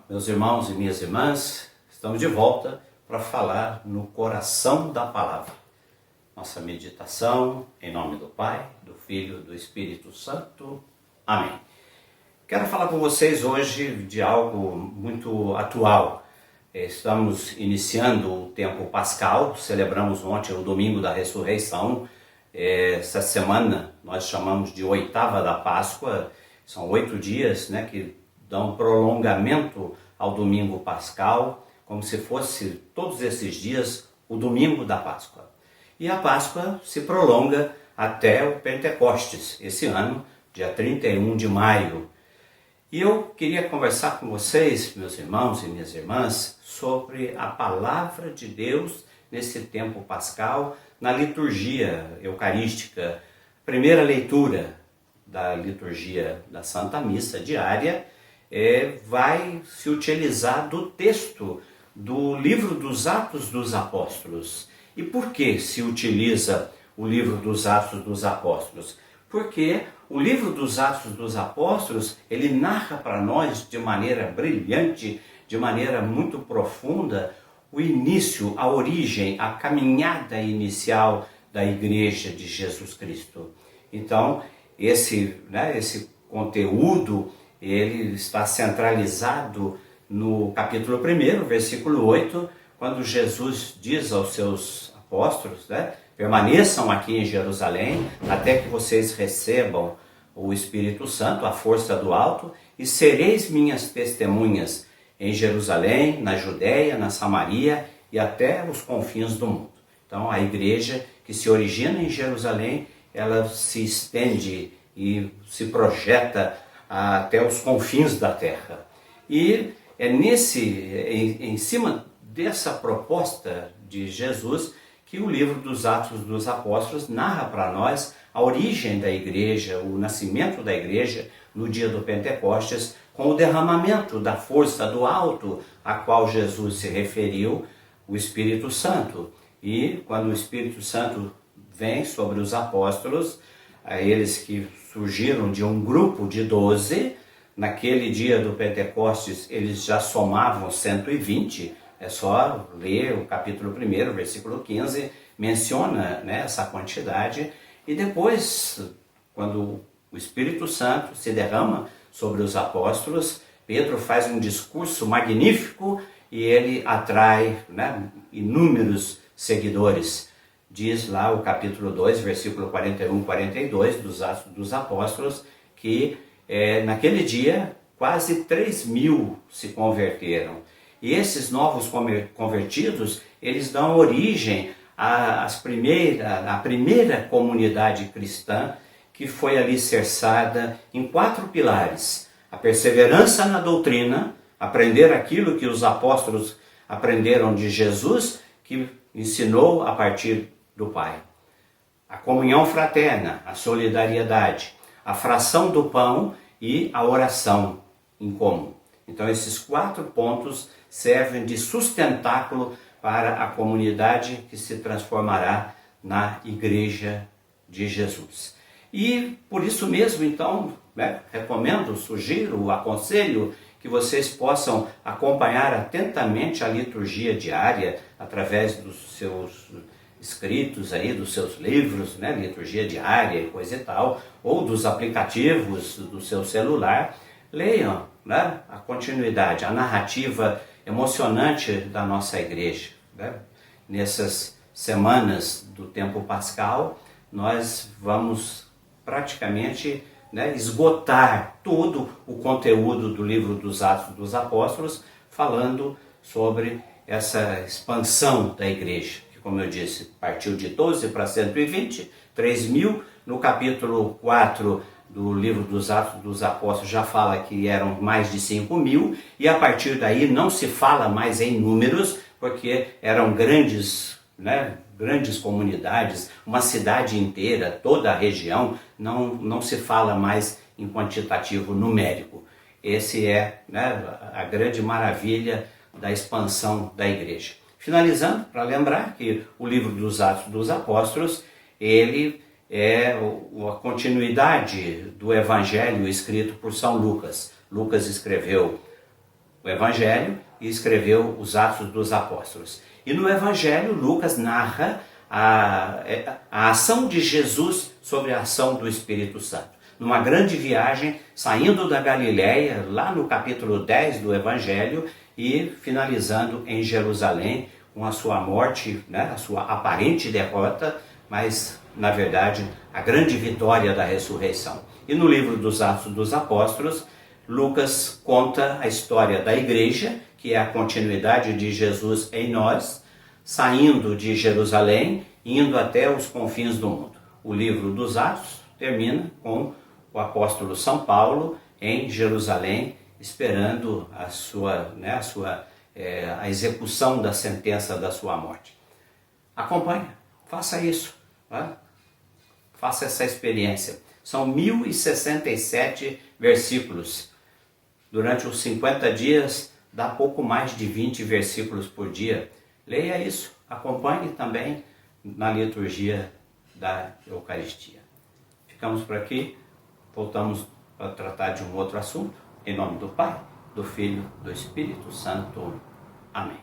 Meus irmãos e minhas irmãs, estamos de volta para falar no coração da palavra. Nossa meditação em nome do Pai, do Filho e do Espírito Santo. Amém. Quero falar com vocês hoje de algo muito atual. Estamos iniciando o tempo pascal, celebramos ontem o domingo da ressurreição. Essa semana nós chamamos de oitava da Páscoa, são 8 dias, que dão prolongamento ao domingo pascal, como se fosse todos esses dias o domingo da Páscoa. E a Páscoa se prolonga até o Pentecostes, esse ano, dia 31 de maio. E eu queria conversar com vocês, meus irmãos e minhas irmãs, sobre a palavra de Deus nesse tempo pascal, na liturgia eucarística. Primeira leitura da liturgia da Santa Missa diária vai se utilizar do texto do livro dos Atos dos Apóstolos. E por que se utiliza o livro dos Atos dos Apóstolos? Porque o livro dos Atos dos Apóstolos, ele narra para nós de maneira brilhante, de maneira muito profunda, o início, a origem, a caminhada inicial da Igreja de Jesus Cristo. Então, esse conteúdo, ele está centralizado no capítulo 1, versículo 8, quando Jesus diz aos seus apóstolos, permaneçam aqui em Jerusalém, até que vocês recebam o Espírito Santo, a força do alto, e sereis minhas testemunhas em Jerusalém, na Judéia, na Samaria e até os confins do mundo. Então, a igreja que se origina em Jerusalém, ela se estende e se projeta até os confins da terra. E é em cima dessa proposta de Jesus que o livro dos Atos dos Apóstolos narra para nós a origem da igreja, o nascimento da igreja no dia do Pentecostes, com o derramamento da força do alto a qual Jesus se referiu, o Espírito Santo. E quando o Espírito Santo vem sobre os apóstolos, eles que surgiram de um grupo de 12, naquele dia do Pentecostes eles já somavam 120, é só ler o capítulo 1, versículo 15, menciona essa quantidade. E depois, quando o Espírito Santo se derrama sobre os apóstolos, Pedro faz um discurso magnífico e ele atrai inúmeros seguidores. Diz lá o capítulo 2, versículo 41 e 42 dos Atos dos Apóstolos, que naquele dia quase 3.000 se converteram. E esses novos convertidos, eles dão origem à primeira comunidade cristã, que foi alicerçada em 4 pilares: a perseverança na doutrina, aprender aquilo que os apóstolos aprenderam de Jesus, que ensinou a partir do Pai; a comunhão fraterna, a solidariedade, a fração do pão e a oração em comum. Então esses 4 pontos servem de sustentáculo para a comunidade que se transformará na Igreja de Jesus. E por isso mesmo, então, recomendo, sugiro, aconselho que vocês possam acompanhar atentamente a liturgia diária através dos seus escritos aí, dos seus livros, liturgia diária e coisa e tal, ou dos aplicativos do seu celular. Leiam a continuidade, a narrativa emocionante da nossa igreja. Nessas semanas do tempo pascal, nós vamos praticamente esgotar todo o conteúdo do livro dos Atos dos Apóstolos, falando sobre essa expansão da igreja, que, como eu disse, partiu de 12 para 120, 3.000. No capítulo 4 do livro dos Atos dos Apóstolos já fala que eram mais de 5.000, e a partir daí não se fala mais em números, porque eram grandes comunidades, uma cidade inteira, toda a região, não se fala mais em quantitativo numérico. Esse é a grande maravilha da expansão da igreja. Finalizando, para lembrar que o livro dos Atos dos Apóstolos, ele é a continuidade do Evangelho escrito por São Lucas. Lucas escreveu o Evangelho e escreveu os Atos dos Apóstolos. E no Evangelho, Lucas narra a ação de Jesus sobre a ação do Espírito Santo. Numa grande viagem, saindo da Galiléia, lá no capítulo 10 do Evangelho, e finalizando em Jerusalém, com a sua morte, né, a sua aparente derrota, mas, na verdade, a grande vitória da ressurreição. E no livro dos Atos dos Apóstolos, Lucas conta a história da igreja, que é a continuidade de Jesus em nós, saindo de Jerusalém, indo até os confins do mundo. O livro dos Atos termina com o apóstolo São Paulo em Jerusalém, esperando a execução da sentença da sua morte. Acompanhe, faça isso, tá? Faça essa experiência. São 1067 versículos. Durante os 50 dias, dá pouco mais de 20 versículos por dia. Leia isso, acompanhe também na liturgia da Eucaristia. Ficamos por aqui, voltamos para tratar de um outro assunto. Em nome do Pai, do Filho, do Espírito Santo. Amém.